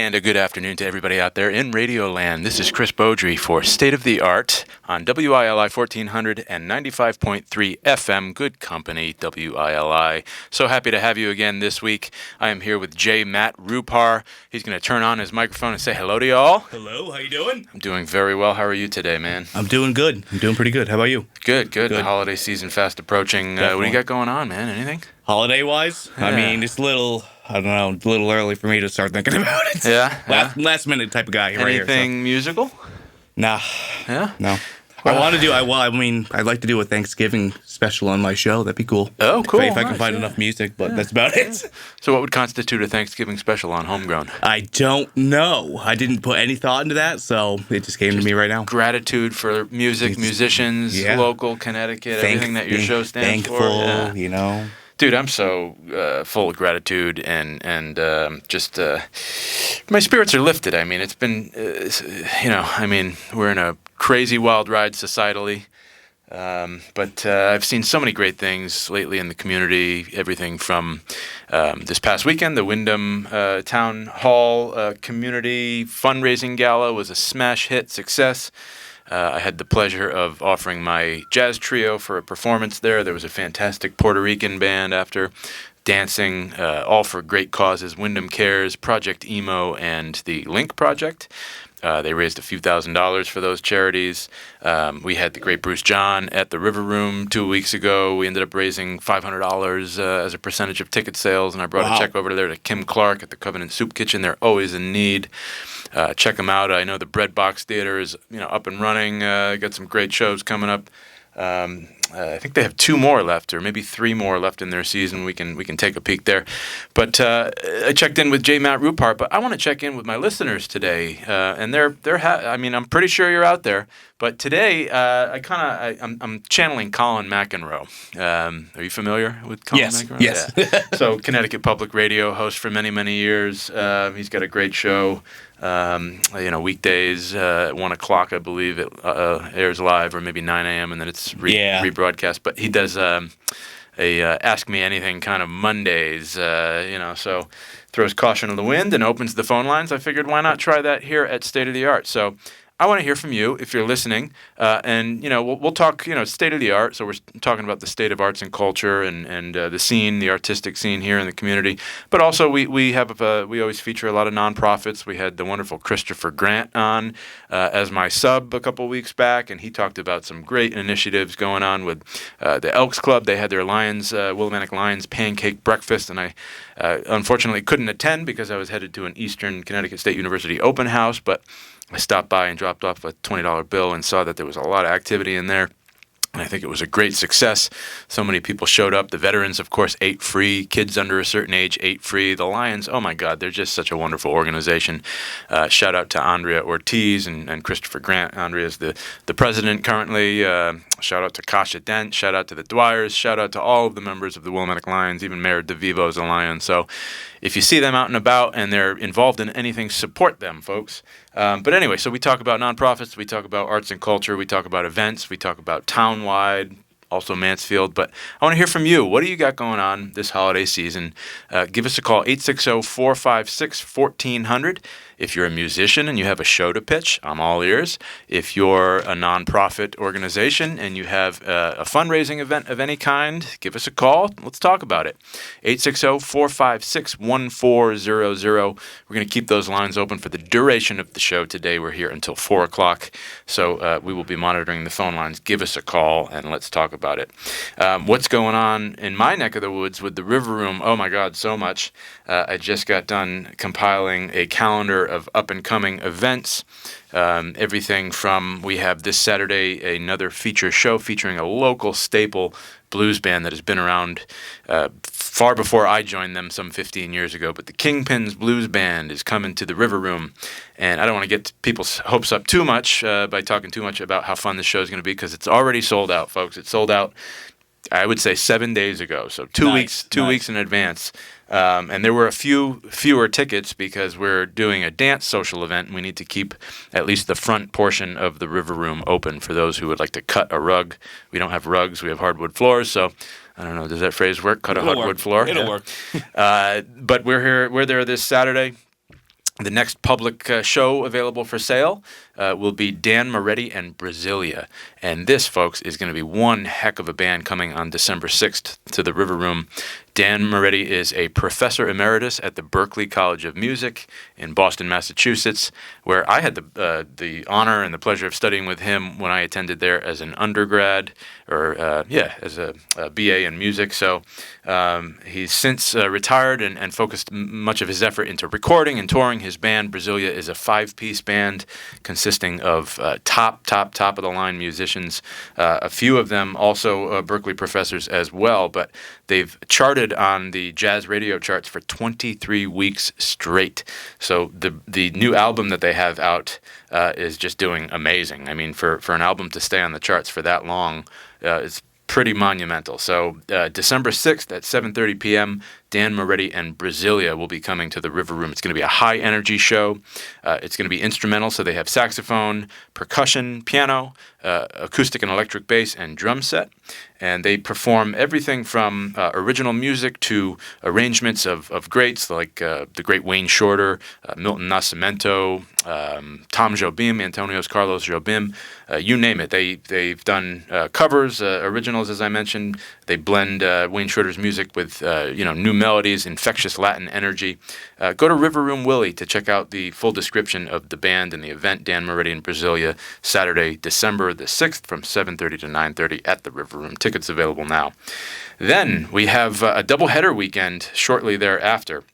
And a good afternoon to everybody out there in Radioland. This is Chris Beaudry for State of the Art on WILI 1400 and 95.3 FM. Good company, WILI. So happy to have you again this week. I am here with J. Matt Rupar. He's going to turn on his microphone and say hello to y'all. Hello, how you doing? I'm doing very well. How are you today, man? I'm doing good. I'm doing pretty good. How about you? Good. The holiday season fast approaching. What do you got going on, man? Anything? Holiday-wise? Yeah. I mean, it's a little early for me to start thinking about it. Yeah? Last minute type of guy right here. Anything musical? Nah. Yeah? No. I'd like to do a Thanksgiving special on my show. That'd be cool. Oh, cool. If I can find enough music, but that's about it. So what would constitute a Thanksgiving special on Homegrown? I don't know. I didn't put any thought into that, so it just came to me right now. Gratitude for music, musicians, local, Connecticut, everything that your show stands for. Thankful, you know. Dude, I'm so full of gratitude and just my spirits are lifted. I mean, it's been, we're in a crazy wild ride societally, but I've seen so many great things lately in the community. Everything from this past weekend, the Wyndham Town Hall community fundraising gala was a smash hit success. I had the pleasure of offering my jazz trio for a performance there. There was a fantastic Puerto Rican band after dancing, all for great causes, Wyndham Cares, Project Emo, and the Link Project. They raised a few $1,000s for those charities. We had the great Bruce John at the River Room 2 weeks ago. We ended up raising $500 as a percentage of ticket sales, and I brought a check over there to Kim Clark at the Covenant Soup Kitchen. They're always in need. Check them out. I know the Bread Box Theater is up and running. Got some great shows coming up. I think they have 2 more left, or maybe 3 more left in their season. We can take a peek there. But I checked in with J. Matt Rupar, but I want to check in with my listeners today. And I'm pretty sure you're out there. But today, I'm channeling Colin McEnroe. Are you familiar with Colin McEnroe? Yes. Yeah. So Connecticut Public Radio host for many, many years. He's got a great show. Weekdays at 1 o'clock, I believe it airs live, or maybe 9 a.m. and then it's rebroadcast. But he does a Ask Me Anything kind of Mondays, so throws caution to the wind and opens the phone lines. I figured, why not try that here at State of the Art? So I want to hear from you if you're listening, and we'll talk, state of the art. So we're talking about the state of arts and culture and the scene, the artistic scene here in the community. But also we always feature a lot of nonprofits. We had the wonderful Christopher Grant on as my sub a couple weeks back, and he talked about some great initiatives going on with the Elks Club. They had their Willimantic Lions pancake breakfast, and I unfortunately couldn't attend because I was headed to an Eastern Connecticut State University open house, but I stopped by and dropped off a $20 bill and saw that there was a lot of activity in there. And I think it was a great success. So many people showed up. The veterans, of course, ate free. Kids under a certain age ate free. The Lions, oh my God, they're just such a wonderful organization. Shout out to Andrea Ortiz and Christopher Grant. Andrea's the president currently. Shout out to Kasha Dent. Shout out to the Dwyers. Shout out to all of the members of the Willimantic Lions. Even Mayor DeVivo is a Lion. So if you see them out and about and they're involved in anything, support them, folks. But anyway, so we talk about nonprofits, we talk about arts and culture, we talk about events, we talk about townwide, also Mansfield. But I want to hear from you. What do you got going on this holiday season? Give us a call, 860-456-1400. If you're a musician and you have a show to pitch, I'm all ears. If you're a nonprofit organization and you have a fundraising event of any kind, give us a call. Let's talk about it. 860-456-1400. We're going to keep those lines open for the duration of the show today. We're here until 4 o'clock, so we will be monitoring the phone lines. Give us a call and let's talk about it. What's going on in my neck of the woods with the River Room? Oh my God, so much. I just got done compiling a calendar of up-and-coming events. Everything from, we have this Saturday another feature show featuring a local staple blues band that has been around far before I joined them some 15 years ago. But the Kingpins Blues Band is coming to the River Room. And I don't want to get people's hopes up too much by talking too much about how fun this show is going to be, because it's already sold out, folks. It sold out, I would say, 7 days ago. So two weeks in advance. And there were a fewer tickets because we're doing a dance social event, and we need to keep at least the front portion of the River Room open for those who would like to cut a rug. We don't have rugs, we have hardwood floors, so I don't know, does that phrase work? Cut a hardwood floor? It'll work. But we're there this Saturday. The next public show available for sale will be Dan Moretti and Brasilia. And this, folks, is going to be one heck of a band coming on December 6th to the River Room. Dan Moretti is a professor emeritus at the Berklee College of Music in Boston, Massachusetts, where I had the honor and the pleasure of studying with him when I attended there as an undergrad, as a BA in music. So he's since retired and focused much of his effort into recording and touring. His band, Brasilia, is a 5-piece band consisting of top of the line musicians. A few of them also Berklee professors as well, but they've charted on the jazz radio charts for 23 weeks straight. So the new album that they have out is just doing amazing. I mean, for an album to stay on the charts for that long is pretty monumental. So December 6th at 7:30 p.m., Dan Moretti and Brasilia will be coming to the River Room. It's going to be a high-energy show. It's going to be instrumental, so they have saxophone, percussion, piano, acoustic and electric bass, and drum set. And they perform everything from original music to arrangements of greats like the great Wayne Shorter, Milton Nascimento, Tom Jobim, Antonios Carlos Jobim, you name it. They've done covers, originals, as I mentioned. They blend Wayne Shorter's music with new melodies, infectious Latin energy. Go to River Room Willie to check out the full description of the band and the event, Dan Moretti and Brasilia, Saturday, December the 6th from 7:30 to 9:30 at the River Room. Tickets available now. Then we have a doubleheader weekend shortly thereafter.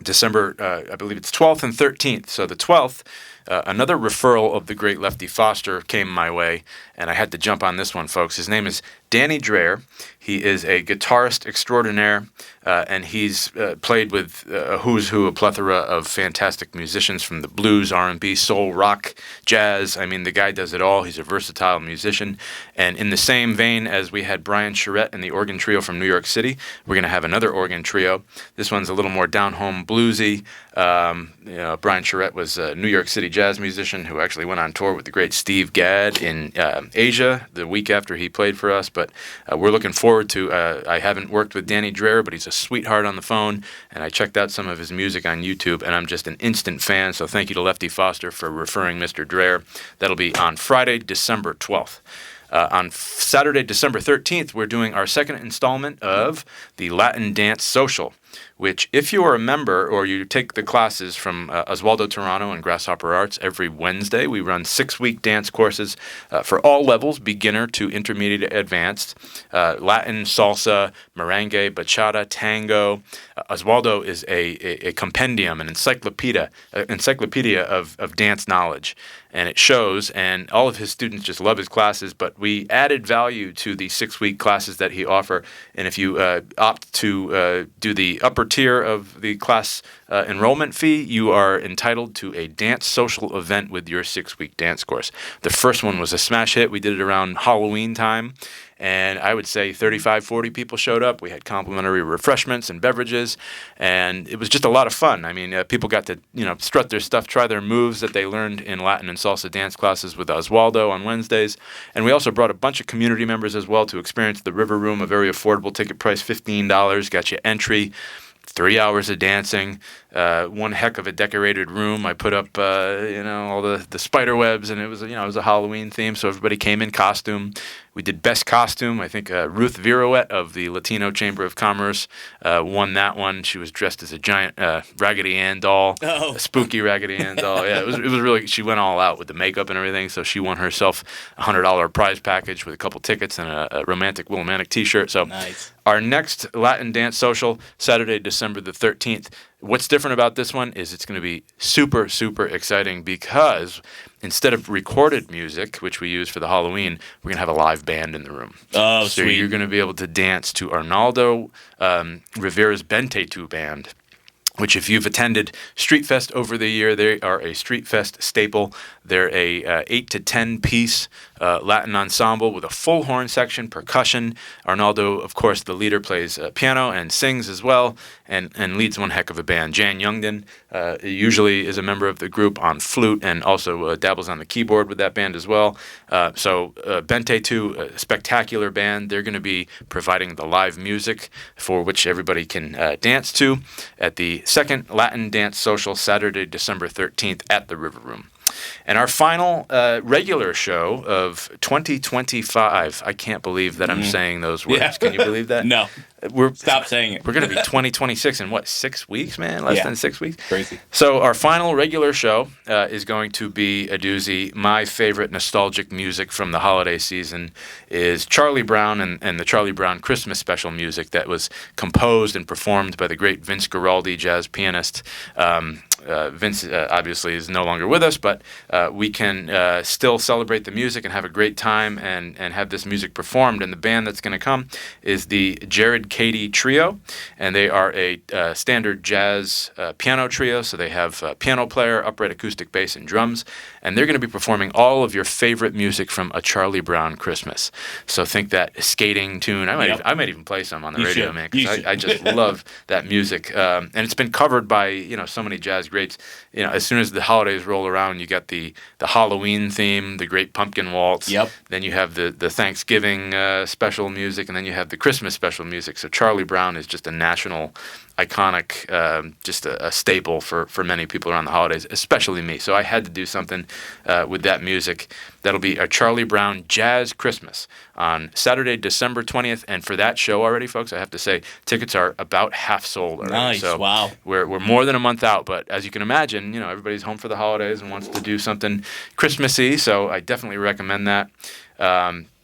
December, I believe it's 12th and 13th. So the 12th, another referral of the great Lefty Foster came my way, and I had to jump on this one, folks. His name is Danny Dreher. He is a guitarist extraordinaire, and he's played with a who's who, a plethora of fantastic musicians from the blues, R&B, soul, rock, jazz. I mean, the guy does it all. He's a versatile musician. And in the same vein as we had Brian Charette and the organ trio from New York City, we're going to have another organ trio. This one's a little more down-home bluesy. Brian Charette was a New York City jazz musician who actually went on tour with the great Steve Gadd in Asia the week after he played for us. But we're looking forward to, I haven't worked with Danny Dreher, but he's a sweetheart on the phone, and I checked out some of his music on YouTube, and I'm just an instant fan, so thank you to Lefty Foster for referring Mr. Dreher. That'll be on Friday, December 12th. On Saturday, December 13th, we're doing our second installment of the Latin Dance Social, which, if you are a member or you take the classes from Oswaldo Toronto and Grasshopper Arts every Wednesday, we run 6-week dance courses for all levels, beginner to intermediate advanced, Latin, salsa, merengue, bachata, tango. Oswaldo is a compendium, an encyclopedia of dance knowledge. And it shows, and all of his students just love his classes, but we added value to the 6-week classes that he offers. And if you opt to do the upper tier of the class enrollment fee, you are entitled to a dance social event with your 6-week dance course. The first one was a smash hit. We did it around Halloween time. And I would say 35, 40 people showed up. We had complimentary refreshments and beverages, and it was just a lot of fun. I mean, people got to, strut their stuff, try their moves that they learned in Latin and salsa dance classes with Oswaldo on Wednesdays. And we also brought a bunch of community members as well to experience the River Room, a very affordable ticket price, $15, got you entry. 3 hours of dancing, one heck of a decorated room. I put up, all the spider webs, and it was a Halloween theme, so everybody came in costume. We did best costume. I think Ruth Virouet of the Latino Chamber of Commerce won that one. She was dressed as a giant Raggedy Ann doll, a spooky Raggedy Ann doll. Yeah, it was really. She went all out with the makeup and everything. So she won herself a $100 prize package with a couple tickets and a romantic Willimantic T-shirt. So nice. Our next Latin Dance Social, Saturday, December the 13th. What's different about this one is it's going to be super, super exciting because instead of recorded music, which we use for the Halloween, we're going to have a live band in the room. Oh, so sweet. You're going to be able to dance to Arnaldo Rivera's Bentetu Band, which if you've attended Street Fest over the year, they are a Street Fest staple. They're a 8 to 10 piece Latin ensemble with a full horn section, percussion. Arnaldo, of course, the leader, plays piano and sings as well. and leads one heck of a band. Jan Youngden usually is a member of the group on flute and also dabbles on the keyboard with that band as well. So Bente 2, a spectacular band. They're going to be providing the live music for which everybody can dance to at the second Latin Dance Social, Saturday, December 13th at the River Room. And our final regular show of 2025. I can't believe that I'm saying those words. Yeah. Can you believe that? No. Stop saying it. We're going to be 2026 in what, 6 weeks, man? Less than 6 weeks? Crazy. So our final regular show is going to be a doozy. My favorite nostalgic music from the holiday season is Charlie Brown and the Charlie Brown Christmas special music that was composed and performed by the great Vince Guaraldi, jazz pianist. Vince obviously is no longer with us, but we can still celebrate the music and have a great time and have this music performed. And the band that's going to come is the Jared Cady Trio, and they are a standard jazz piano trio. So they have a piano player, upright acoustic bass, and drums, and they're going to be performing all of your favorite music from A Charlie Brown Christmas. So think that skating tune. I might even play some on the radio, man, because I just love that music. And it's been covered by so many jazz greats. As soon as the holidays roll around, you got the Halloween theme, the Great Pumpkin Waltz. Yep. Then you have the Thanksgiving special music, and then you have the Christmas special music. So Charlie Brown is just a national iconic, just a staple for many people around the holidays, especially me. So I had to do something with that music. That'll be a Charlie Brown Jazz Christmas on Saturday, December 20th. And for that show already, folks, I have to say tickets are about half sold already. Nice, so wow. We're more than a month out, but as you can imagine, everybody's home for the holidays and wants to do something Christmassy, so I definitely recommend that.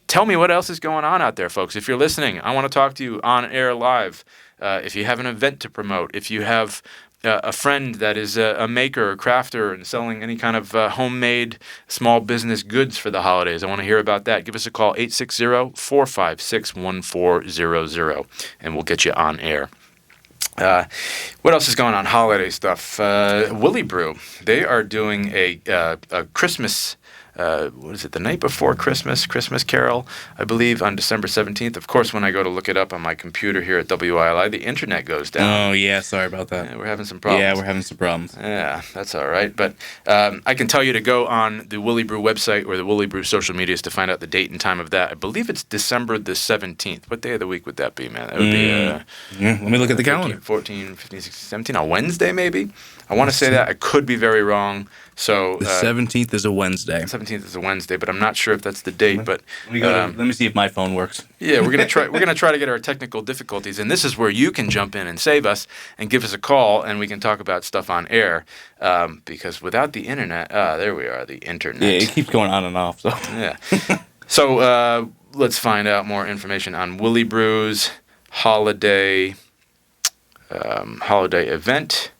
Tell me what else is going on out there, folks. If you're listening, I want to talk to you on air live. If you have an event to promote, if you have a friend that is a maker or crafter and selling any kind of homemade small business goods for the holidays, I want to hear about that. Give us a call, 860-456-1400, and we'll get you on air. What else is going on? Holiday stuff. Willie Brew, they are doing a Christmas what is it, the night before Christmas Carol, I believe, on December 17th. Of course, when I go to look it up on my computer here at WILI, the internet goes down. Oh, yeah, sorry about that. Yeah, we're having some problems. Yeah, we're having some problems. Yeah, that's all right. But I can tell you to go on the Willie Brew website or the Willie Brew social medias to find out the date and time of that. I believe it's December the 17th. What day of the week would that be, man? That would be... let me look at the calendar. 14, 15, 16, 17, a Wednesday maybe? I want to say that. I could be very wrong. So the 17th is a Wednesday. 17th is a Wednesday, but I'm not sure if that's the date. But let me see if my phone works. Yeah, we're gonna try. We're gonna try to get our technical difficulties, and this is where you can jump in and save us and give us a call, and we can talk about stuff on air. Because without the internet, there we are, the internet. Yeah, it keeps going on and off. So yeah. So let's find out more information on Willie Brew's holiday event.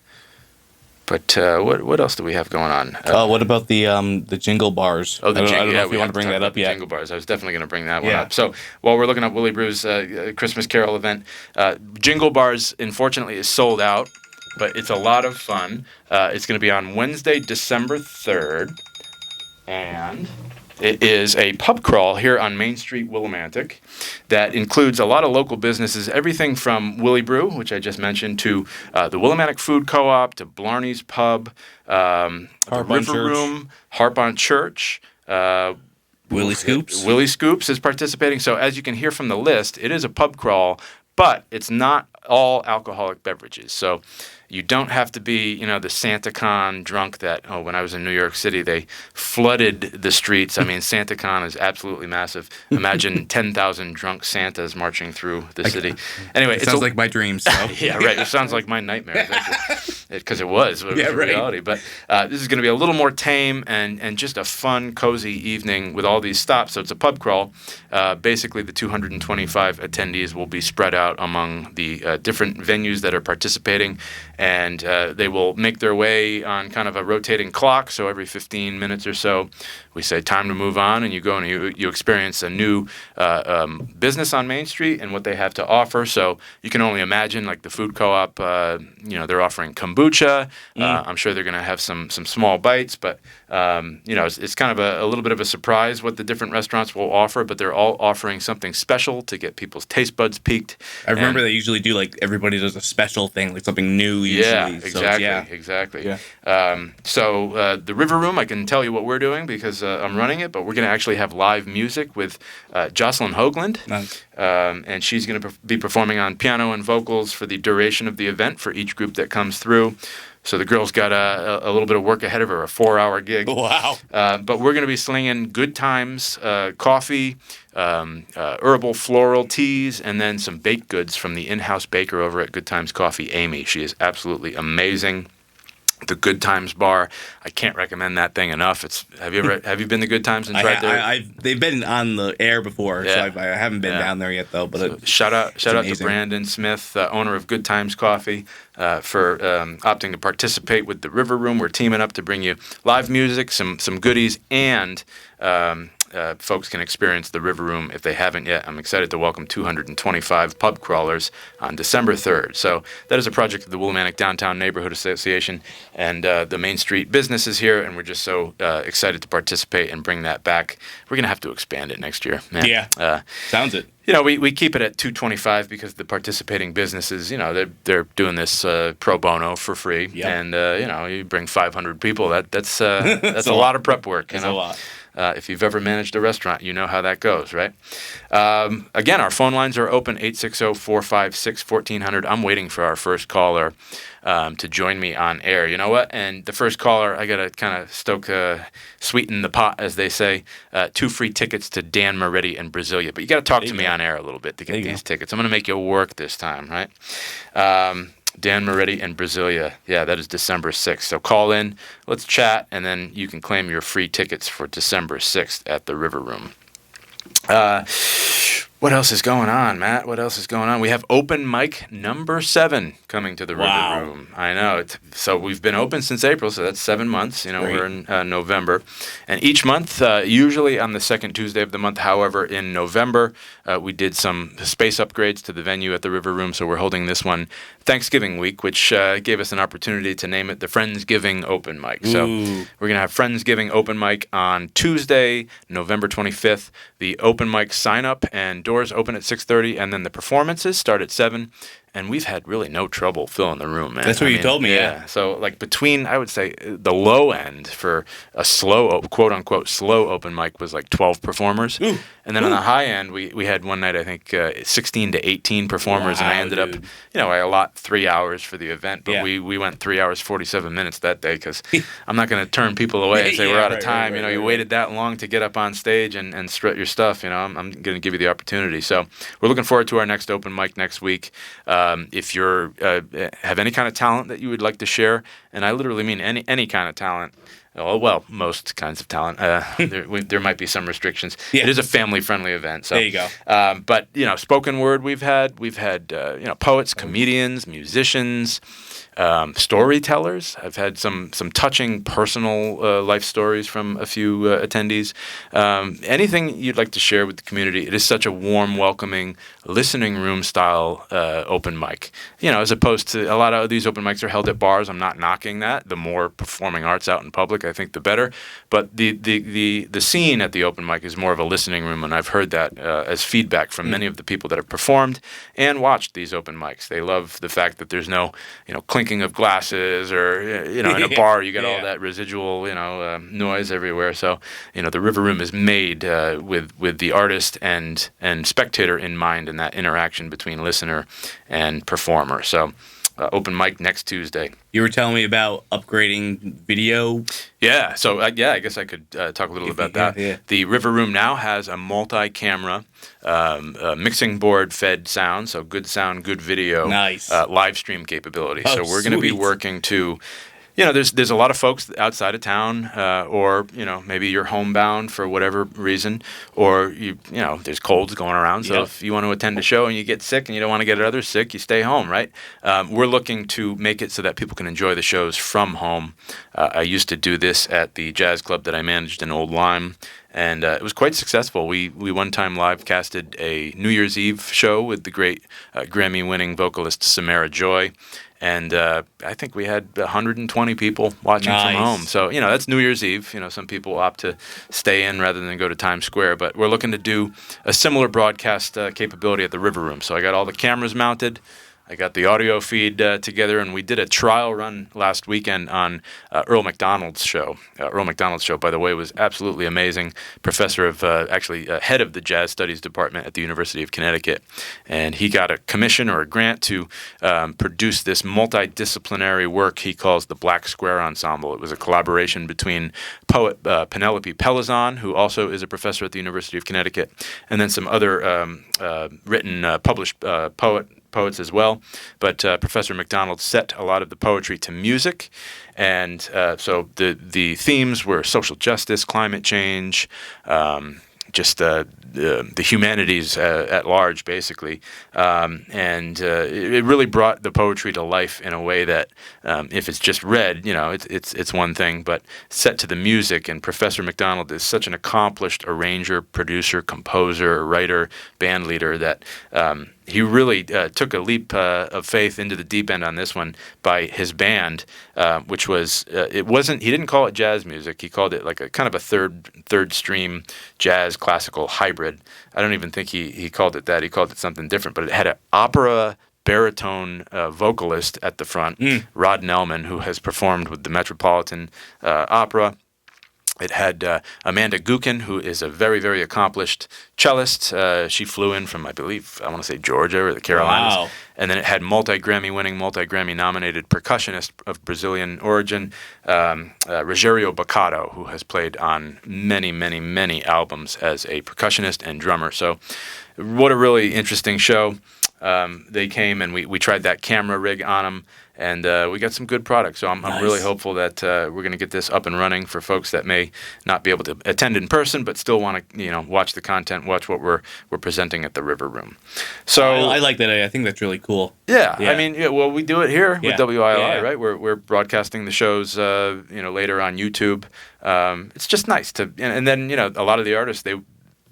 But what else do we have going on? What about the jingle bars? Oh, I don't know if you want to bring that up yet. Jingle bars. I was definitely going to bring that one up. So while we're looking up Willie Brew's Christmas Carol event, Jingle Bars, unfortunately, is sold out, but it's a lot of fun. It's going to be on Wednesday, December 3rd, and it is a pub crawl here on Main Street, Willimantic, that includes a lot of local businesses, everything from Willie Brew, which I just mentioned, to the Willimantic Food Co-op, to Blarney's Pub, the River Room, Harp on Church. Willie Scoops. Willie Scoops is participating. So as you can hear from the list, it is a pub crawl, but it's not all alcoholic beverages. So you don't have to be, the SantaCon drunk that, when I was in New York City, they flooded the streets. I mean, SantaCon is absolutely massive. Imagine 10,000 drunk Santas marching through the city. Anyway, it sounds like my dreams. So. Yeah, right. It sounds like my nightmares, because it was reality. But this is going to be a little more tame and just a fun, cozy evening with all these stops. So it's a pub crawl. Basically, the 225 attendees will be spread out among the different venues that are participating. And they will make their way on kind of a rotating clock. So every 15 minutes or so, we say time to move on, and you go and you experience a new business on Main Street and what they have to offer. So you can only imagine, like the food co-op, they're offering kombucha. I'm sure they're going to have some small bites, but It's kind of a little bit of a surprise what the different restaurants will offer, but they're all offering something special to get people's taste buds piqued. I remember they usually do everybody does a special thing, something new usually. Yeah, exactly. Yeah. So the River Room, I can tell you what we're doing because I'm running it, but we're going to actually have live music with Jocelyn Hoagland. Nice. And she's going to be performing on piano and vocals for the duration of the event for each group that comes through. So the girl's got a little bit of work ahead of her, a 4-hour gig. Wow. But we're going to be slinging Good Times coffee, herbal floral teas, and then some baked goods from the in-house baker over at Good Times Coffee, Amy. She is absolutely amazing. The Good Times bar, I can't recommend that thing enough. Have you been to Good Times and tried there? They've been on the air before, so I haven't been down there yet though. But shout out to Brandon Smith, owner of Good Times Coffee, for opting to participate with the River Room. We're teaming up to bring you live music, some goodies, and folks can experience the River Room if they haven't yet. I'm excited to welcome 225 pub crawlers on December 3rd. So that is a project of the Willimantic Downtown Neighborhood Association and the Main Street businesses here, and we're just so excited to participate and bring that back. We're going to have to expand it next year, man. Yeah, sounds it. We keep it at 225 because the participating businesses, they're doing this pro bono for free, and you bring 500 people. That's a lot of prep work. That's a lot. If you've ever managed a restaurant, you know how that goes, right? Again, our phone lines are open, 860-456-1400. I'm waiting for our first caller to join me on air. You know what? And the first caller, I got to kind of sweeten the pot, as they say. 2 free tickets to Dan Moretti and Brasilia. But you got to talk to me on air a little bit to get these tickets. I'm going to make you work this time, right? Dan Moretti and Brasilia. Yeah, that is December 6th. So call in, let's chat, and then you can claim your free tickets for December 6th at the River Room. What else is going on, Matt? What else is going on? We have open mic number 7 coming to the River Room. I know. So we've been open since April, so that's 7 months. We're in November. And each month, usually on the second Tuesday of the month, however, in November, we did some space upgrades to the venue at the River Room, so we're holding this one Thanksgiving week, which gave us an opportunity to name it the Friendsgiving Open Mic. So we're going to have Friendsgiving Open Mic on Tuesday, November 25th. The open mic sign-up and doors open at 6:30, and then the performances start at 7. And we've had really no trouble filling the room, man. That's what you told me, yeah. So, between, I would say, the low end for a slow, quote-unquote, slow open mic was 12 performers. Ooh. And then on the high end, we had one night, I think, 16 to 18 performers. And I ended up, I allot 3 hours for the event. But we went 3 hours, 47 minutes that day because I'm not going to turn people away and say we're out of time. You waited that long to get up on stage and strut your stuff. I'm going to give you the opportunity. So we're looking forward to our next open mic next week. If you have any kind of talent that you would like to share, and I literally mean any kind of talent, most kinds of talent. There might be some restrictions. Yeah. It is a family-friendly event. So there you go. But spoken word we've had poets, comedians, musicians, storytellers. I've had some touching personal life stories from a few attendees. Anything you'd like to share with the community? It is such a warm, welcoming, listening room style open mic. As opposed to a lot of these open mics are held at bars. I'm not knocking that. The more performing arts out in public, I think the better. But the scene at the open mic is more of a listening room, and I've heard that as feedback from many of the people that have performed and watched these open mics. They love the fact that there's no clinking of glasses or in a bar you get all that residual noise everywhere. So the River Room is made with the artist and spectator in mind, and that interaction between listener and performer. So open mic next Tuesday. You were telling me about upgrading video. Yeah, so I guess I could talk a little about that. Yeah. The River Room now has a multi-camera mixing board fed sound, so good sound, good video, nice live stream capability. So we're going to be working to. There's a lot of folks outside of town, or maybe you're homebound for whatever reason, or there's colds going around. So if you want to attend a show and you get sick and you don't want to get others sick, you stay home, right? We're looking to make it so that people can enjoy the shows from home. I used to do this at the jazz club that I managed in Old Lyme, and it was quite successful. We one time live casted a New Year's Eve show with the great Grammy-winning vocalist Samara Joy. And I think we had 120 people watching from home. So, that's New Year's Eve. Some people opt to stay in rather than go to Times Square. But we're looking to do a similar broadcast capability at the River Room. So I got all the cameras mounted. I got the audio feed together, and we did a trial run last weekend on Earl McDonald's show. Earl McDonald's show, by the way, was absolutely amazing. Professor of, head of the Jazz Studies Department at the University of Connecticut. And he got a commission or a grant to produce this multidisciplinary work he calls the Black Square Ensemble. It was a collaboration between poet Penelope Pelizon, who also is a professor at the University of Connecticut, and then some other published poets as well, but Professor McDonald set a lot of the poetry to music, and so the themes were social justice, climate change, the humanities at large, basically, and it really brought the poetry to life in a way that, if it's just read, it's one thing, but set to the music. And Professor McDonald is such an accomplished arranger, producer, composer, writer, band leader that he really took a leap of faith into the deep end on this one by his band, which was he didn't call it jazz music. He called it like a kind of a third stream jazz classical hybrid. I don't even think he called it that. He called it something different, but it had an opera baritone vocalist at the front, Rod Nellman, who has performed with the Metropolitan Opera. It had Amanda Gukin, who is a very, very accomplished cellist. She flew in from, I want to say Georgia or the Carolinas. Wow. And then it had multi-Grammy-winning, multi-Grammy-nominated percussionist of Brazilian origin, Rogério Baccato, who has played on many, many, many albums as a percussionist and drummer. So what a really interesting show. They came and we tried that camera rig on them, and we got some good products. So I'm really hopeful that we're going to get this up and running for folks that may not be able to attend in person, but still want to watch the content, watch what we're presenting at the River Room. So I like that. I think that's really cool. Yeah. I mean, well, we do it here with WILI, right? We're broadcasting the shows, later on YouTube. It's just nice to, and then a lot of the artists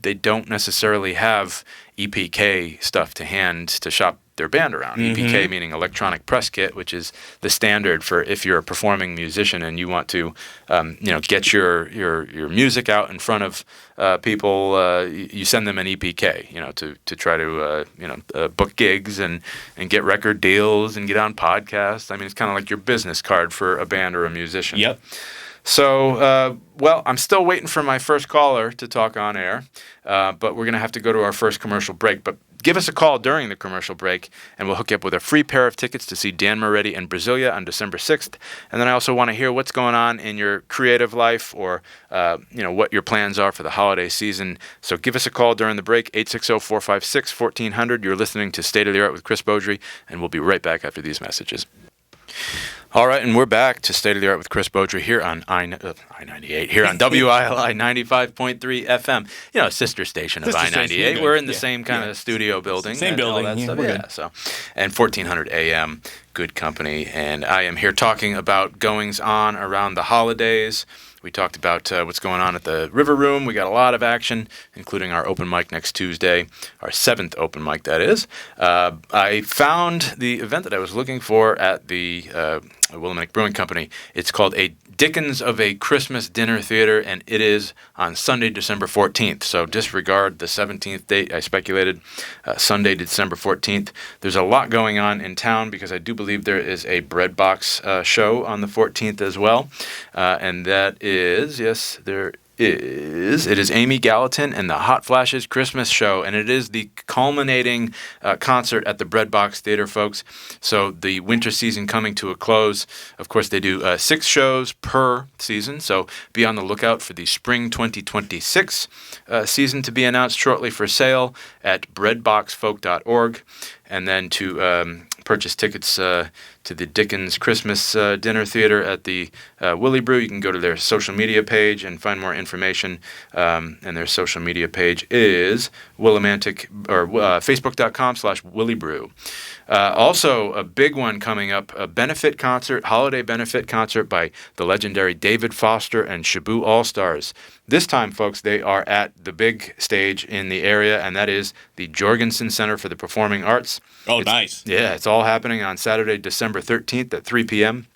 they don't necessarily have EPK stuff to hand to shop their band around. EPK meaning electronic press kit, which is the standard for if you're a performing musician and you want to, get your music out in front of people. You send them an EPK, to try to book gigs and get record deals and get on podcasts. I mean, it's kind of like your business card for a band or a musician. Yep. So, I'm still waiting for my first caller to talk on air, but we're going to have to go to our first commercial break. But give us a call during the commercial break, and we'll hook you up with a free pair of tickets to see Dan Moretti in Brasilia on December 6th. And then I also want to hear what's going on in your creative life or, what your plans are for the holiday season. So give us a call during the break, 860-456-1400. You're listening to State of the Art with Chris Beaudry, and we'll be right back after these messages. All right, and we're back to State of the Art with Chris Beaudry here on I-98, here on WILI 95.3 FM. Sister station of I-98. We're in the same kind of studio building. Same building. All that stuff. So, and 1400 AM, good company. And I am here talking about goings on around the holidays. We talked about what's going on at the River Room. We got a lot of action, including our open mic next Tuesday, our 7th open mic, that is. I found the event that I was looking for at the Willimantic Brewing Company. It's called A Dickens of a Christmas Dinner Theater, and it is on Sunday, December 14th. So disregard the 17th date. I speculated Sunday, December 14th. There's a lot going on in town because I do believe there is a Breadbox show on the 14th as well. And that is, yes, there is. It is Amy Gallatin and the Hot Flashes Christmas Show, and it is the culminating concert at the Breadbox Theater, folks. So the winter season coming to a close. Of course, they do 6 shows per season, so be on the lookout for the spring 2026 season to be announced shortly for sale at breadboxfolk.org. And then to purchase tickets to the Dickens Christmas Dinner Theater at the Willie Brew, you can go to their social media page and find more information. And their social media page is Willimantic or Facebook.com/Willie Brew. Also, a big one coming up, a benefit concert, holiday benefit concert by the legendary David Foster and Shaboo All-Stars. This time, folks, they are at the big stage in the area, and that is the Jorgensen Center for the Performing Arts. Oh, nice. Yeah, it's all happening on Saturday, December 13th at 3 p.m.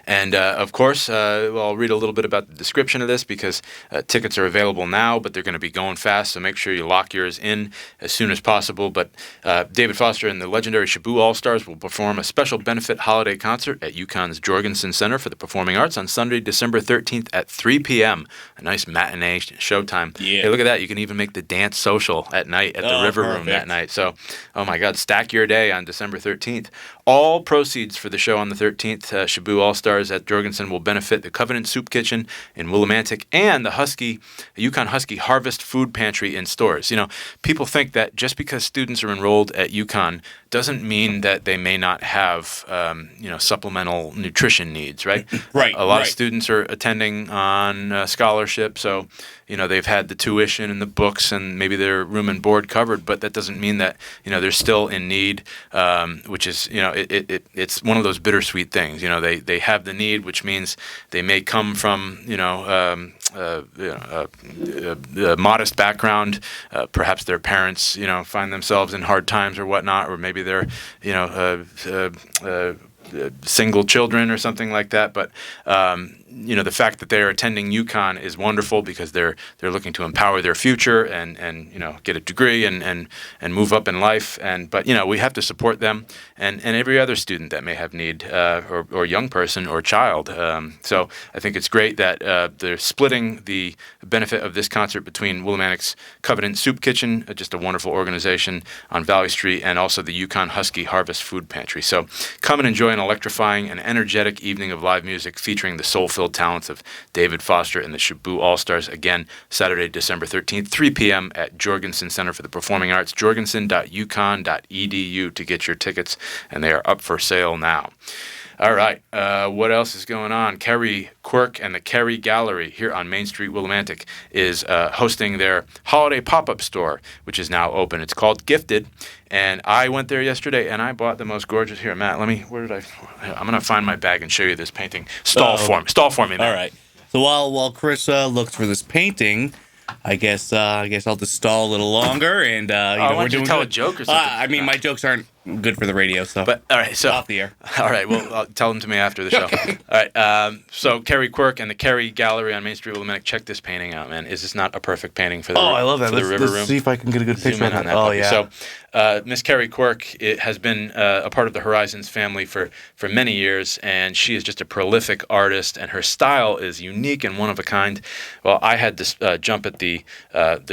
And, of course, I'll read a little bit about the description of this because tickets are available now, but they're going to be going fast, so make sure you lock yours in as soon as possible. But David Foster and the legendary Shaboo All-Stars will perform a special benefit holiday concert at UConn's Jorgensen Center for the Performing Arts on Sunday, December 13th at 3 p.m. A nice matinee showtime. Yeah. Hey, look at that. You can even make the dance social at night at the River Room that night. So, oh, my God, stack your day on December 13th. All proceeds for the show on the 13th, Shaboo All-Stars at Jorgensen, will benefit the Covenant Soup Kitchen in Willimantic and the UConn Husky Harvest Food Pantry in stores. You know, people think that just because students are enrolled at UConn doesn't mean that they may not have, supplemental nutrition needs, right? Right. A lot of students are attending on scholarship, so, they've had the tuition and the books and maybe their room and board covered, but that doesn't mean that, they're still in need, which is, it's one of those bittersweet things. They have the need, which means they may come from, a modest background. Perhaps their parents, find themselves in hard times or whatnot, or maybe they're, single children or something like that. But the fact that they're attending UConn is wonderful because they're looking to empower their future and get a degree and move up in life. But we have to support them and every other student that may have need or young person or child. So I think it's great that they're splitting the benefit of this concert between Willimantic's Covenant Soup Kitchen, just a wonderful organization on Valley Street, and also the UConn Husky Harvest Food Pantry. So come and enjoy an electrifying and energetic evening of live music featuring the soul-filled talents of David Foster and the Shaboo All-Stars. Again, Saturday, December 13th, 3 p.m. at Jorgensen Center for the Performing Arts, jorgensen.uconn.edu to get your tickets, and they are up for sale now. All right, what else is going on? Kerry Quirk and the Kerry Gallery here on Main Street, Willimantic, is hosting their holiday pop-up store, which is now open. It's called Gifted, and I went there yesterday, and I bought the most gorgeous... Here, Matt, I'm going to find my bag and show you this painting. Stall for me, Matt. All right. So while Chris looks for this painting... I guess I'll just stall a little longer, and we're doing tell a joke or something. My jokes aren't good for the radio, so. But all right, so off the air. All right, well, tell them to me after the show. All right, so Kerry Quirk and the Kerry Gallery on Main Street, Willimantic. Check this painting out, man. Is this not a perfect painting for the? I love that. For the River Room. Let's see if I can get a good picture on that. Oh yeah. So, Miss Kerry Quirk has been a part of the Horizons family for many years, and she is just a prolific artist, and her style is unique and one of a kind. Well, I had to jump at the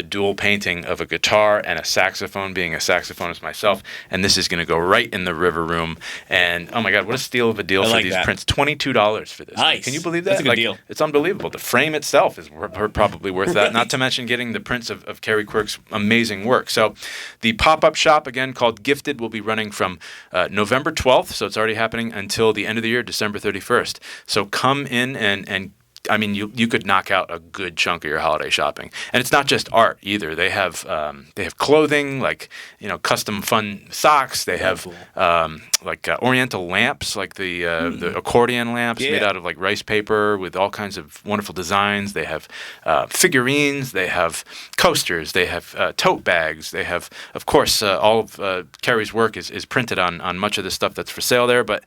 dual painting of a guitar and a saxophone, being a saxophonist myself, and this is going to go right in the River Room. And oh my God, what a steal of a deal for these prints! $22 for this. Nice. Can you believe that? That's a good deal. It's unbelievable. The frame itself is probably worth that. Not to mention getting the prints of Kerry Quirk's amazing work. So, the pop-up shop again called Gifted will be running from November 12th, so it's already happening, until the end of the year, December 31st. So come in and I mean, you could knock out a good chunk of your holiday shopping, and it's not just art either. They have clothing, like custom fun socks. They have Oriental lamps, like the accordion lamps made out of like rice paper with all kinds of wonderful designs. They have figurines. They have coasters. They have tote bags. They have, of course, all of Kerry's work is printed on much of the stuff that's for sale there. But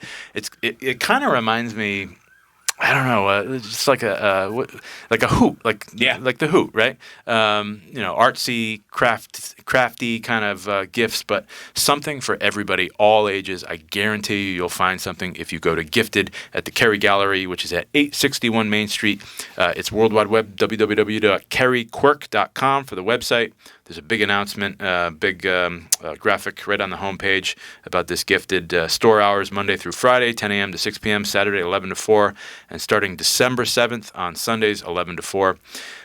it kind of reminds me. I don't know, just like a hoot, like the hoot, right? Artsy, crafty kind of gifts, but something for everybody, all ages. I guarantee you'll find something if you go to Gifted at the Kerry Gallery, which is at 861 Main Street. It's World Wide Web, www.kerryquirk.com for the website. There's a big announcement, big graphic right on the homepage about this Gifted store hours, Monday through Friday, 10 a.m. to 6 p.m., Saturday, 11 to 4, and starting December 7th on Sundays, 11 to 4.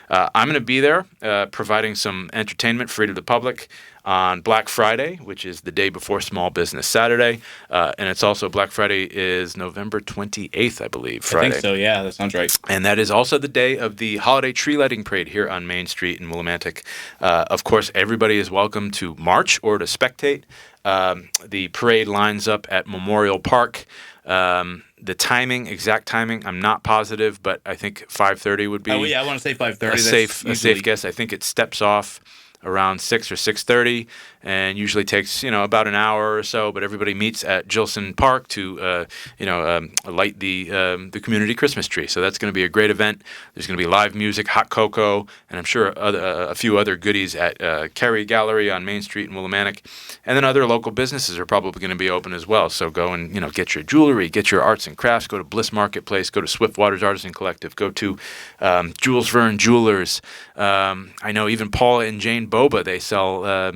I'm going to be there providing some entertainment free to the public. on Black Friday, which is the day before Small Business Saturday. And it's also Black Friday is November 28th, I believe, Friday. I think so, yeah, that sounds right. And that is also the day of the holiday tree lighting parade here on Main Street in Willimantic. Of course, everybody is welcome to march or to spectate. The parade lines up at Memorial Park. The timing, exact timing, I'm not positive, but I think 5:30 would be. Oh yeah, I want to say 5:30. A safe guess. I think it steps off around 6 or 6:30, and usually takes about an hour or so. But everybody meets at Gilson Park to light the community Christmas tree. So that's going to be a great event. There's going to be live music, hot cocoa, and I'm sure a few other goodies at Kerry Gallery on Main Street in Willimantic. And then other local businesses are probably going to be open as well. So go and get your jewelry, get your arts and crafts. Go to Bliss Marketplace. Go to Swiftwater's Artisan Collective. Go to Jules Verne Jewelers. I know even Paula and Jane Boba, they sell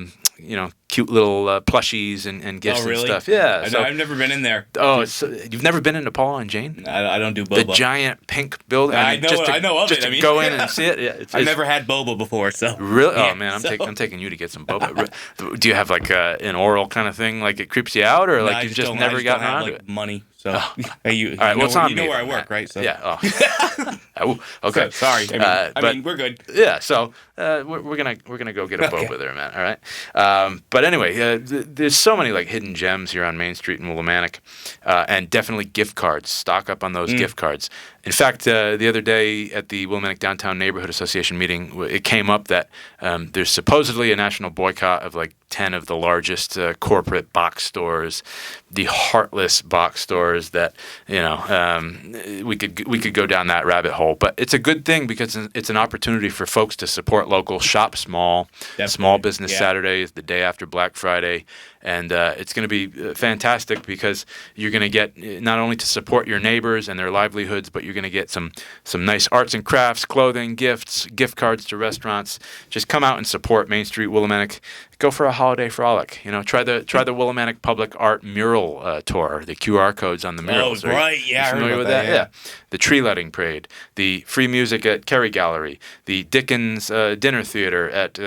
cute little plushies and gifts and stuff. Yeah, I've never been in there. Oh, you've never been into Paula and Jane? I don't do boba. The giant pink building. I know of it. Go in and see it. Yeah, I've never had boba before, so really. Oh man, I'm taking you to get some boba. Do you have like an oral kind of thing? Like it creeps you out, or like you've just never gotten around to it? Money. So, all right. Well, it's on me. You know where I work, right? So. Yeah. Oh. Okay. So, sorry. I mean, we're good. Yeah. So we're gonna go get a boba there, man. All right. But anyway, there's so many like hidden gems here on Main Street in Willimantic, and definitely gift cards. Stock up on those gift cards. In fact, the other day at the Willimantic Downtown Neighborhood Association meeting, it came up that there's supposedly a national boycott of like 10 of the largest corporate box stores, the heartless box stores that we could go down that rabbit hole. But it's a good thing because it's an opportunity for folks to support local, shop small. Definitely. Small Business Saturday is the day after Black Friday. And it's going to be fantastic because you're going to get not only to support your neighbors and their livelihoods, but you're going to get some nice arts and crafts, clothing, gifts, gift cards to restaurants. Just come out and support Main Street Willimantic. Go for a holiday frolic. Try the Willimantic Public Art Mural Tour. The QR codes on the murals. Oh, right. Yeah, you familiar with that? Yeah. The tree lighting parade. The free music at Kerry Gallery. The Dickens Dinner Theater at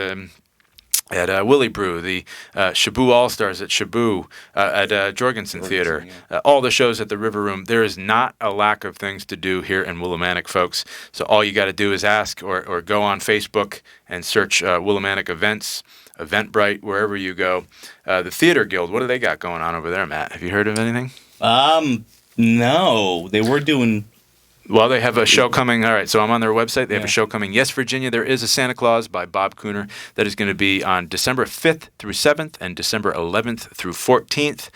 Willie Brew, the Shaboo All-Stars at Shaboo, at Jorgensen Theater, all the shows at the River Room. There is not a lack of things to do here in Willimantic, folks. So all you got to do is ask or go on Facebook and search Willimantic events, Eventbrite, wherever you go. The Theater Guild, what do they got going on over there, Matt? Have you heard of anything? No. They were doing... Well, they have a show coming. All right, so I'm on their website. They have a show coming. Yes, Virginia, there is a Santa Claus by Bob Cooner that is going to be on December 5th through 7th and December 11th through 14th.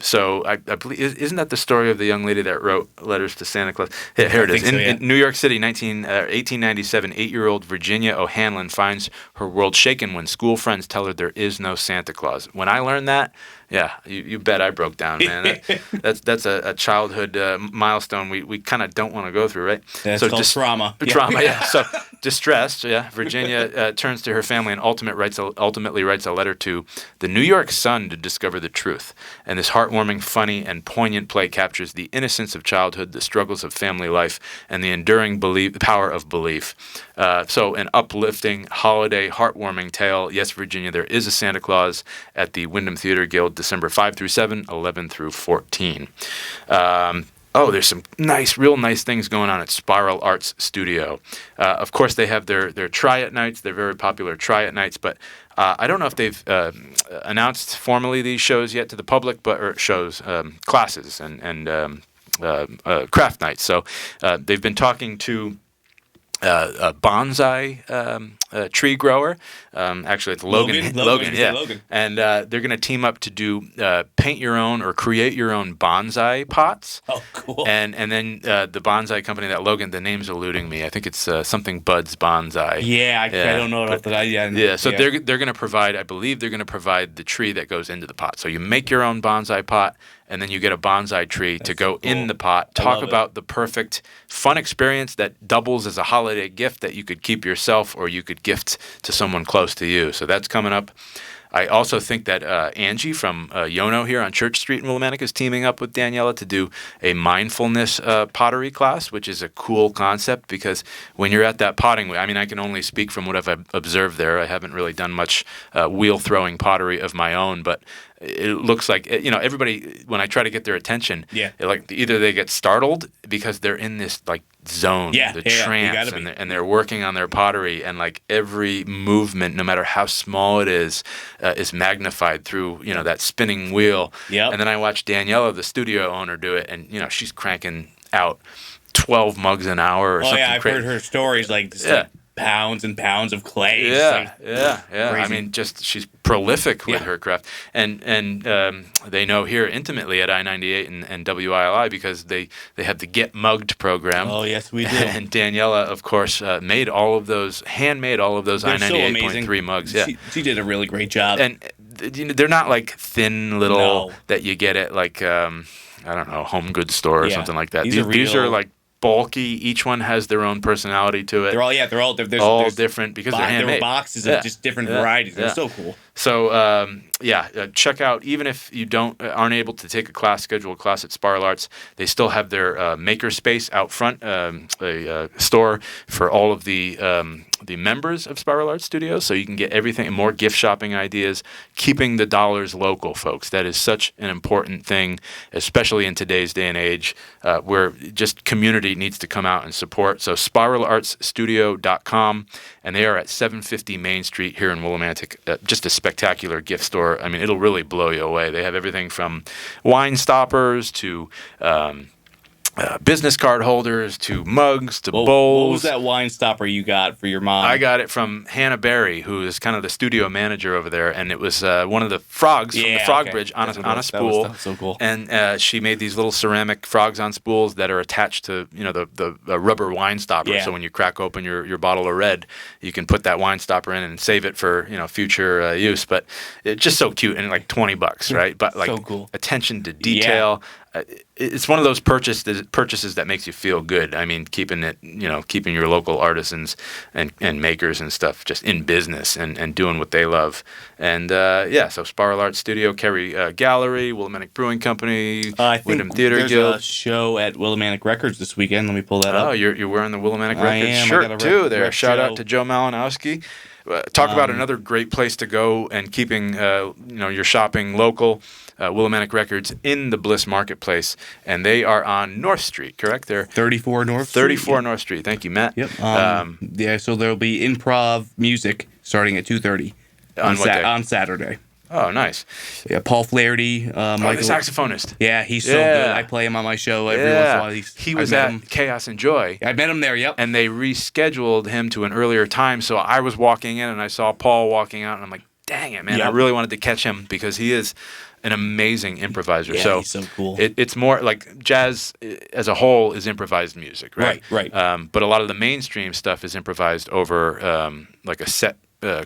So I believe, isn't that the story of the young lady that wrote letters to Santa Claus? Here it is. In New York City, 1897, 8-year-old Virginia O'Hanlon finds her world shaken when school friends tell her there is no Santa Claus. When I learned that, yeah, you bet I broke down, man. That's a childhood milestone we kind of don't want to go through, right? That's called trauma. Trauma, yeah. So distressed, Virginia turns to her family and ultimately writes a letter to the New York Sun to discover the truth. And this heartwarming, funny, and poignant play captures the innocence of childhood, the struggles of family life, and the enduring power of belief. So an uplifting, holiday, heartwarming tale. Yes, Virginia, there is a Santa Claus at the Wyndham Theater Guild, December 5 through 7, 11 through 14. There's some real nice things going on at Spiral Arts Studio. Of course, they have their Try-It Nights, their very popular Try-It Nights, but I don't know if they've announced formally these shows yet to the public, or classes and craft nights. So they've been talking to a bonsai tree grower. Actually, it's Logan. Logan. And they're going to team up to do paint your own or create your own bonsai pots. Oh, cool. And then the bonsai company that Logan, the name's eluding me. I think it's something Buds Bonsai. Yeah, I don't know about that. Yeah, so they're going to provide, I believe they're going to provide the tree that goes into the pot. So you make your own bonsai pot, and then you get a bonsai tree to go in the pot. Talk about the perfect fun experience that doubles as a holiday gift that you could keep yourself or you could gift to someone close to you. So that's coming up. I also think that Angie from Yono here on Church Street in Willimantic is teaming up with Daniela to do a mindfulness pottery class, which is a cool concept because when you're at that potting, I mean, I can only speak from what I've observed there. I haven't really done much wheel throwing pottery of my own, but it looks like everybody, when I try to get their attention, like either they get startled because they're in this like zone, the trance, and they're working on their pottery, and like every movement, no matter how small it is magnified through that spinning wheel. And then I watch Daniela, the studio owner, do it, and she's cranking out 12 mugs an hour or something. I've heard her stories like pounds and pounds of clay. Yeah. I mean, just she's prolific with her craft, and they know here intimately at I-98 and WILI because they have the Get Mugged program. Oh yes, we do. And Daniela, of course, handmade all of those I-98.3 mugs. Yeah, she did a really great job. And they're not like thin little that you get at like I don't know, home goods store or something like that. These are like bulky. Each one has their own personality to it. They're all different because they're handmade. There are boxes of just different varieties. They're so cool. So check out, even if you aren't able to take a scheduled class at Spiral Arts, they still have their makerspace out front, a store for all of the members of Spiral Arts Studios, so you can get everything and more gift shopping ideas, keeping the dollars local, folks. That is such an important thing, especially in today's day and age, where just community needs to come out and support. So spiralartsstudio.com, and they are at 750 Main Street here in Willimantic. Just a spectacular gift store. I mean, it'll really blow you away. They have everything from wine stoppers to business card holders to mugs to bowls. What was that wine stopper you got for your mom? I got it from Hannah Berry, who is kind of the studio manager over there, and it was one of the frogs from the Frog Bridge on a spool. That was so cool. And she made these little ceramic frogs on spools that are attached to the rubber wine stopper. So when you crack open your bottle of red, you can put that wine stopper in and save it for future use. But it's just so cute, and like $20, right? But like so cool. Attention to detail. It's one of those purchases that makes you feel good. I mean, keeping your local artisans and makers and stuff just in business and doing what they love. And so Spiral Arts Studio, Kerry Gallery, Willimantic Brewing Company, Wyndham Theater Guild. There's a show at Willimantic Records this weekend. Let me pull that up. Oh, you're wearing the Willimantic Records shirt too there. Shout out to Joe Malinowski. Talk about another great place to go and keeping your shopping local. Willimantic Records in the Bliss Marketplace, and they are on North Street, correct? They're 34 North Street. 34 North Street. Thank you, Matt. Yep. So there'll be improv music starting at 2:30 on Saturday. Oh, nice. Yeah, Paul Flaherty, the saxophonist. Yeah, he's so good. I play him on my show every once in a while. He was at Chaos and Joy. I met him there, yep. And they rescheduled him to an earlier time, so I was walking in and I saw Paul walking out, and I'm like, dang it, man. I really wanted to catch him because he is an amazing improviser. Yeah, he's so cool. It's more like jazz as a whole is improvised music, right? Right. But a lot of the mainstream stuff is improvised over like a set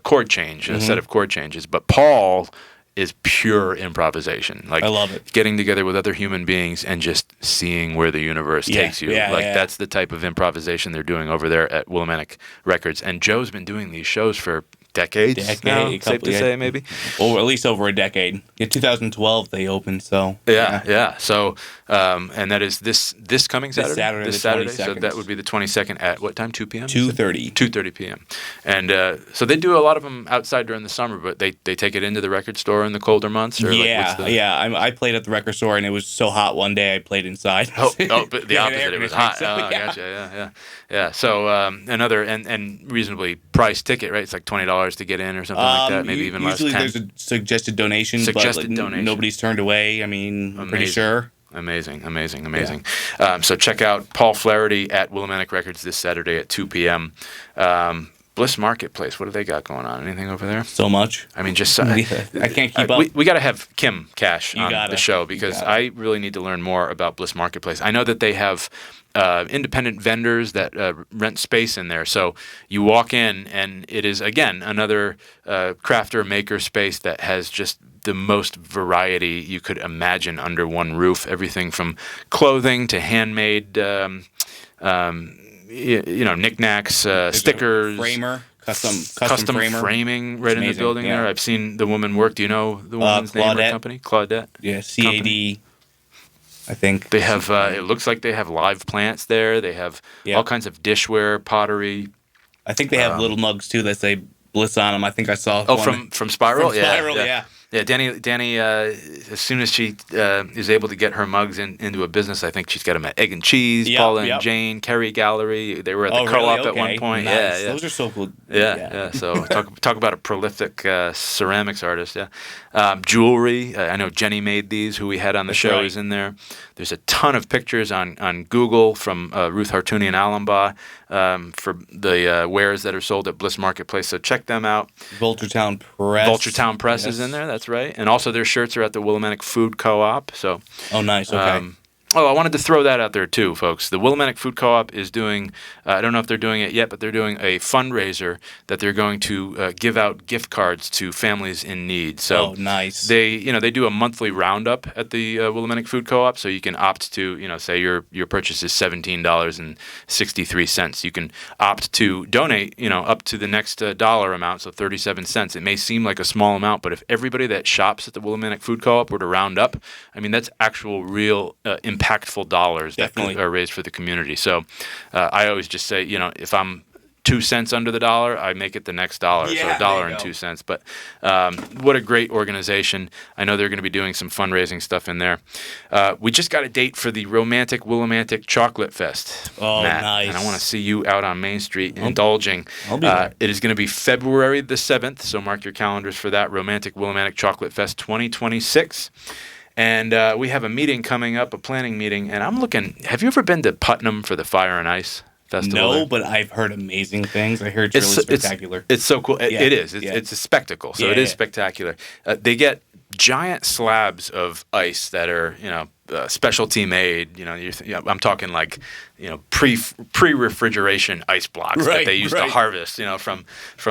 chord change, a set of chord changes. But Paul is pure improvisation. Like, I love it. Getting together with other human beings and just seeing where the universe takes you. That's the type of improvisation they're doing over there at Willimantic Records. And Joe's been doing these shows for decades now, safe to say, maybe? Or at least over a decade. In 2012 they opened, so... Yeah. So, and that is this coming Saturday? This Saturday. So that would be the 22nd at what time? 2 p.m.? 2:30. 2:30 p.m. And so they do a lot of them outside during the summer, but they take it into the record store in the colder months? Or I played at the record store, and it was so hot one day I played inside. But the opposite, it was hot. Gotcha, yeah. So another and reasonably priced ticket, right? It's like $20 to get in or something like that, maybe even less. Usually there's a suggested donation, but nobody's turned away. I mean, I'm pretty sure. Amazing. So check out Paul Flaherty at Willimantic Records this Saturday at 2 p.m. Bliss Marketplace, what do they got going on? Anything over there? So much. I mean, just... I can't keep up. We got to have Kim Cash on the show because I really need to learn more about Bliss Marketplace. I know that they have... independent vendors that rent space in there. So you walk in, and it is, again, another crafter maker space that has just the most variety you could imagine under one roof. Everything from clothing to handmade, knickknacks, stickers, custom framing right in the building yeah. there. I've seen the woman work. Do you know the woman's name or company? Claudette. Yeah, CAD. I think they have. It looks like they have live plants there. They have all kinds of dishware, pottery. I think they have little mugs too that say Bliss on them. I think I saw. From Spiral. From Spiral, yeah. Yeah, Danny. As soon as she is able to get her mugs into a business, I think she's got them at Egg and Cheese, Paula and Jane, Kerry Gallery. They were at the Co-op at one point. Nice. Yeah, those are so cool. Yeah. So talk about a prolific ceramics artist. Yeah, jewelry. I know Jenny made these. Who we had on the show is in there. There's a ton of pictures on Google from Ruth Hartunian Allenbaugh for the wares that are sold at Bliss Marketplace. So check them out. Vulturetown Press. Vulturetown Press is in there. That's right. And also their shirts are at the Willimantic Food Co-op. So. Oh, nice. Okay. I wanted to throw that out there too, folks. The Willimantic Food Co-op is doing, I don't know if they're doing it yet, but they're doing a fundraiser that they're going to give out gift cards to families in need. So nice. They do a monthly roundup at the Willimantic Food Co-op, so you can opt to, say your purchase is $17.63. You can opt to donate, up to the next dollar amount, so 37 cents. It may seem like a small amount, but if everybody that shops at the Willimantic Food Co-op were to round up, I mean, that's actual real impactful dollars that are raised for the community. So I always just say, if I'm 2 cents under the dollar, I make it the next dollar. So $1.02. But what a great organization. I know they're going to be doing some fundraising stuff in there. We just got a date for the Romantic Willimantic Chocolate Fest. Oh, Matt, nice. And I want to see you out on Main Street indulging. I'll be there. It is going to be February the 7th, so mark your calendars for that. Romantic Willimantic Chocolate Fest 2026. And we have a meeting coming up, a planning meeting, and I'm looking. Have you ever been to Putnam for the Fire and Ice Festival? No, but I've heard amazing things. I heard it's really spectacular. It's so cool. It is. It's a spectacle. So it is spectacular. They get giant slabs of ice that are, specialty made. I'm talking like, pre-refrigeration ice blocks that they used to harvest, from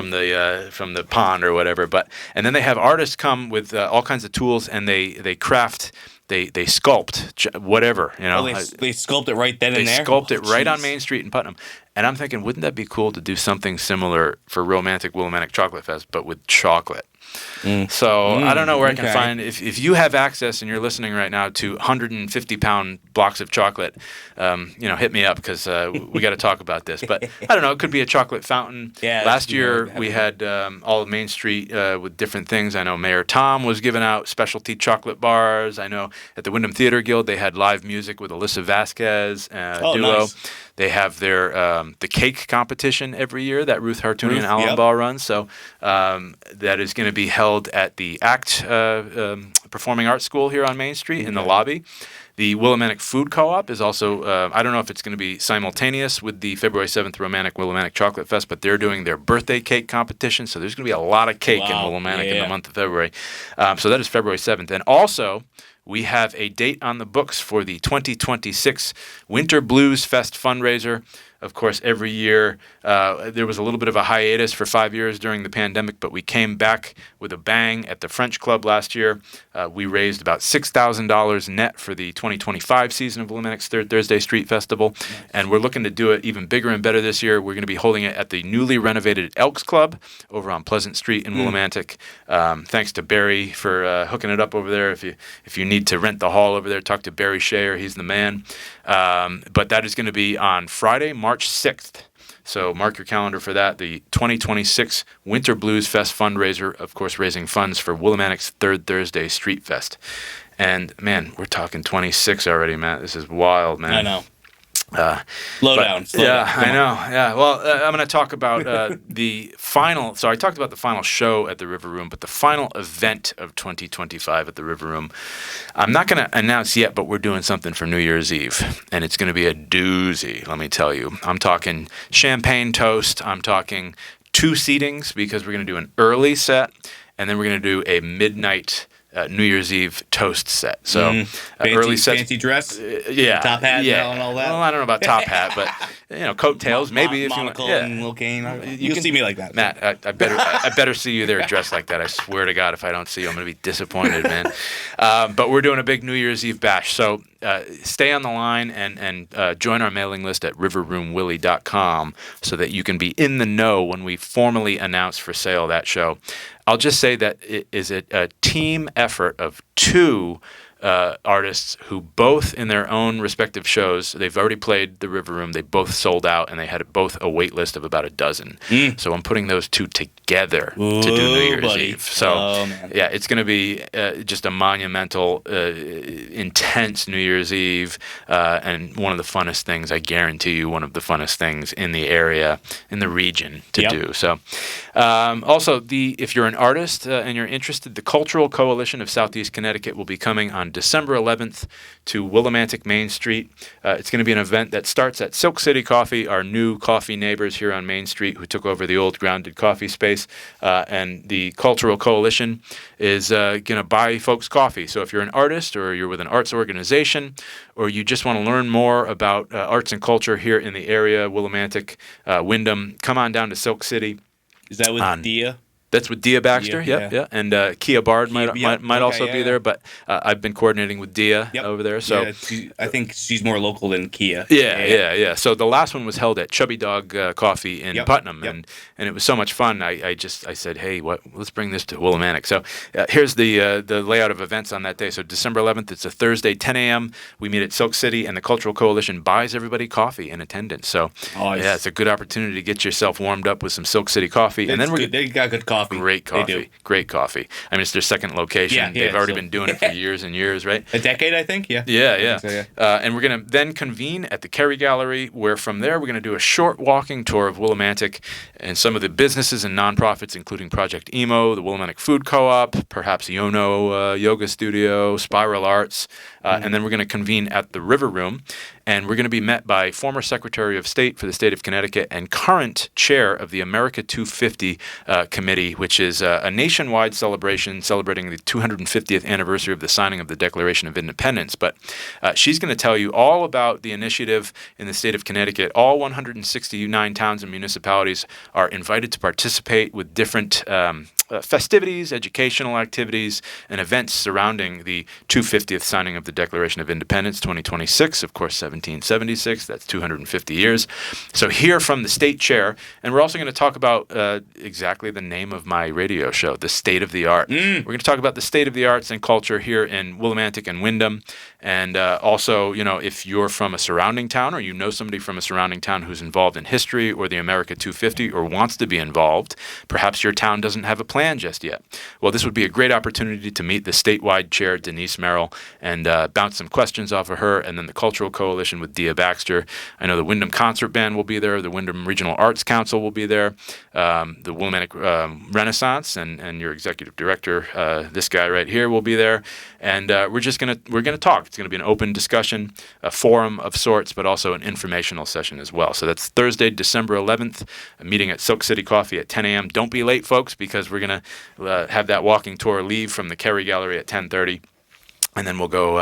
the pond or whatever. And then they have artists come with all kinds of tools, and they craft. They sculpt whatever, they sculpt it right then and there. They sculpt it right on Main Street in Putnam. And I'm thinking, wouldn't that be cool to do something similar for Romantic Willimantic Chocolate Fest, but with chocolate? So I don't know where I can find. If you have access and you're listening right now to 150-pound blocks of chocolate, hit me up because we got to talk about this. But I don't know. It could be a chocolate fountain. Last year we had all of Main Street with different things. I know Mayor Tom was giving out specialty chocolate bars. I know at the Wyndham Theater Guild they had live music with Alyssa Vasquez duo. Nice. They have their the cake competition every year that Ruth Hartunian Allenbaugh runs. So that is going to be held at the ACT Performing Arts School here on Main Street in the lobby. The Willimantic Food Co-op is also, I don't know if it's going to be simultaneous with the February 7th Willimantic Chocolate Fest, but they're doing their birthday cake competition. So there's going to be a lot of cake in Willimantic in the month of February. So that is February 7th. And also, we have a date on the books for the 2026 Winter Blues Fest fundraiser. Of course, every year there was a little bit of a hiatus for 5 years during the pandemic, but we came back with a bang at the French Club last year. We raised about $6,000 net for the 2025 season of Willimantic's Third Thursday Street Festival, and we're looking to do it even bigger and better this year. We're going to be holding it at the newly renovated Elks Club over on Pleasant Street in Willimantic. Thanks to Barry for hooking it up over there. If you need to rent the hall over there, talk to Barry Shayer. He's the man. But that is going to be on Friday, March 6th. So mark your calendar for that. The 2026 Winter Blues Fest fundraiser, of course, raising funds for Willimantic's Third Thursday Street Fest. And, man, we're talking 26 already, Matt. This is wild, man. I know. Slow down. I know. Yeah. Well, I'm going to talk about the final. So I talked about the final show at the River Room, but the final event of 2025 at the River Room, I'm not going to announce yet, but we're doing something for New Year's Eve, and it's going to be a doozy. Let me tell you. I'm talking champagne toast. I'm talking 2 seatings because we're going to do an early set, and then we're going to do a midnight New Year's Eve toast set. So early set, fancy dress, yeah, top hat, and all that. Well, I don't know about top hat, but coattails, maybe if Monaco you want. and Lil Kane. You You'll can see me like that. Matt, I better see you there dressed like that. I swear to God, if I don't see you, I'm going to be disappointed, man. But we're doing a big New Year's Eve bash, so stay on the line and join our mailing list at riverroomwillie.com so that you can be in the know when we formally announce for sale that show. I'll just say that it is a team effort of two artists who both in their own respective shows, they've already played the River Room, they both sold out, and they had both a wait list of about a dozen. So I'm putting those two together to do New Year's Eve. So yeah, it's going to be just a monumental, intense New Year's Eve, and one of the funnest things, I guarantee you, one of the funnest things in the area, in the region to do. So also, if you're an artist and you're interested, the Cultural Coalition of Southeast Connecticut will be coming on December 11th to Willimantic Main Street. It's going to be an event that starts at Silk City Coffee, our new coffee neighbors here on Main Street who took over the old Grounded Coffee space. And the Cultural Coalition is going to buy folks coffee. So if you're an artist or you're with an arts organization or you just want to learn more about arts and culture here in the area, Willimantic, Wyndham, come on down to Silk City. Is that with Dia? That's with Dia Baxter, yeah. And Kia Bard might also be there, but I've been coordinating with Dia over there. So I think she's more local than Kia. Yeah. So the last one was held at Chubby Dog Coffee in Putnam, and it was so much fun. I said, hey, let's bring this to Willimantic. So here's the layout of events on that day. So December 11th, it's a Thursday, 10 a.m. We meet at Silk City, and the Cultural Coalition buys everybody coffee in attendance. So it's a good opportunity to get yourself warmed up with some Silk City coffee, and then they got good coffee. Great coffee. They do. Great coffee. I mean, it's their second location. They've already been doing it for years and years, right? A decade, I think. Yeah. Yeah. So, and we're going to then convene at the Kerry Gallery, where from there we're going to do a short walking tour of Willimantic and some of the businesses and nonprofits, including Project Emo, the Willimantic Food Co-op, perhaps Yono Yoga Studio, Spiral Arts, and then we're going to convene at the River Room. And we're going to be met by former Secretary of State for the state of Connecticut and current chair of the America 250 Committee, which is a nationwide celebration celebrating the 250th anniversary of the signing of the Declaration of Independence. But she's going to tell you all about the initiative in the state of Connecticut. All 169 towns and municipalities are invited to participate with different festivities, educational activities, and events surrounding the 250th signing of the Declaration of Independence, 2026, of course, 1776. That's 250 years. So hear from the state chair, and we're also going to talk about exactly the name of my radio show, The State of the Art. We're going to talk about the state of the arts and culture here in Willimantic and Wyndham, and also, if you're from a surrounding town or you know somebody from a surrounding town who's involved in history or the America 250 or wants to be involved, perhaps your town doesn't have a plan just yet. Well, this would be a great opportunity to meet the statewide chair, Denise Merrill, and bounce some questions off of her, and then the Cultural Coalition with Dia Baxter. I know the Wyndham Concert Band will be there, the Wyndham Regional Arts Council will be there, the Willimantic Renaissance and your executive director, this guy right here, will be there, and we're gonna talk. It's gonna be an open discussion, a forum of sorts, but also an informational session as well. So that's Thursday, December 11th, a meeting at Silk City Coffee at 10 a.m. Don't be late, folks, because we're gonna have that walking tour leave from the Kerry Gallery at 10:30. And then we'll go,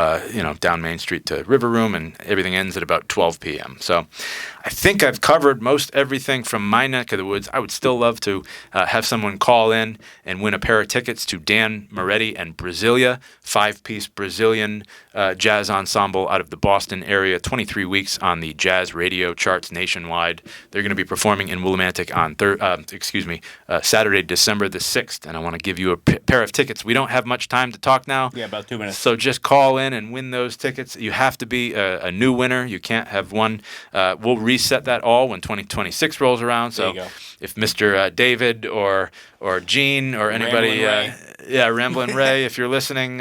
down Main Street to River Room, and everything ends at about 12 p.m. So I think I've covered most everything from my neck of the woods. I would still love to have someone call in and win a pair of tickets to Dan Moretti and Brasilia, 5-piece Brazilian jazz ensemble out of the Boston area, 23 weeks on the jazz radio charts nationwide. They're going to be performing in Willimantic on Saturday, December the 6th, and I want to give you a pair of tickets. We don't have much time to talk now. Yeah, about 2 minutes. So just call in and win those tickets. You have to be a new winner. You can't have one. We'll reset that all when 2026 rolls around. So if Mr. David or Gene or anybody, Ramblin' Ray, if you're listening,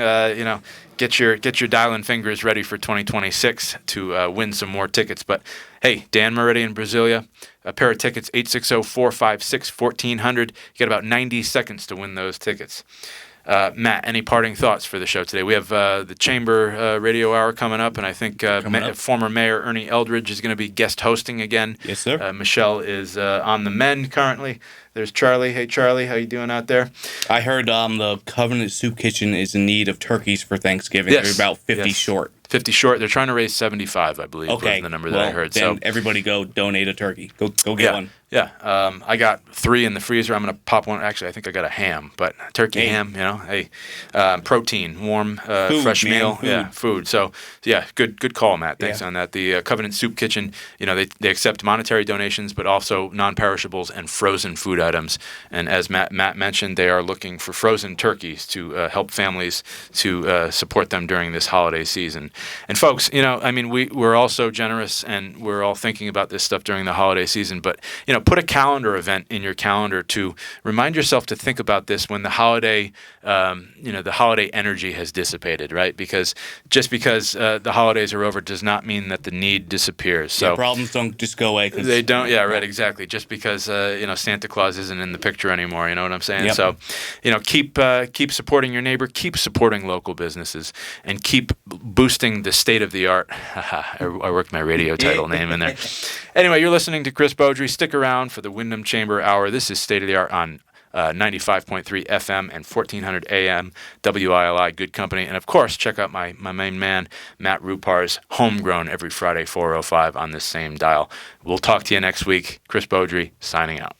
get your dialing fingers ready for 2026 to win some more tickets. But hey, Dan Moretti and Brasilia, a pair of tickets, 860-456-1400. You got about 90 seconds to win those tickets. Matt, any parting thoughts for the show today? We have the Chamber Radio Hour coming up, and I think former Mayor Ernie Eldridge is going to be guest hosting again. Yes, sir. Michelle is on the mend currently. There's Charlie. Hey, Charlie, how you doing out there? I heard the Covenant Soup Kitchen is in need of turkeys for Thanksgiving. Yes. They're about 50 short. 50 short. They're trying to raise 75, I believe, was the number that I heard. Then everybody go donate a turkey. Go get one. Yeah, I got 3 in the freezer. I'm going to pop one. Actually, I think I got a ham, but turkey ham, protein, warm, food, fresh man, meal. food. Yeah, food. So, yeah, good call, Matt. Thanks on that. The Covenant Soup Kitchen, they accept monetary donations, but also non-perishables and frozen food items. And as Matt mentioned, they are looking for frozen turkeys to help families to support them during this holiday season. And folks, we're all so generous, and we're all thinking about this stuff during the holiday season, but, put a calendar event in your calendar to remind yourself to think about this when the holiday, the holiday energy has dissipated, right? Because just because the holidays are over does not mean that the need disappears. So problems don't just go away. They don't. Yeah, right. Exactly. Just because Santa Claus isn't in the picture anymore. You know what I'm saying? Yep. So, keep supporting your neighbor, keep supporting local businesses, and keep boosting the state of the art. I worked my radio title name in there. Anyway, you're listening to Chris Beaudry. Stick around for the Wyndham Chamber Hour. This is State of the Art on 95.3 FM and 1400 AM, WILI, good company. And, of course, check out my main man, Matt Rupar's Homegrown every Friday, 4:05 on this same dial. We'll talk to you next week. Chris Beaudry, signing out.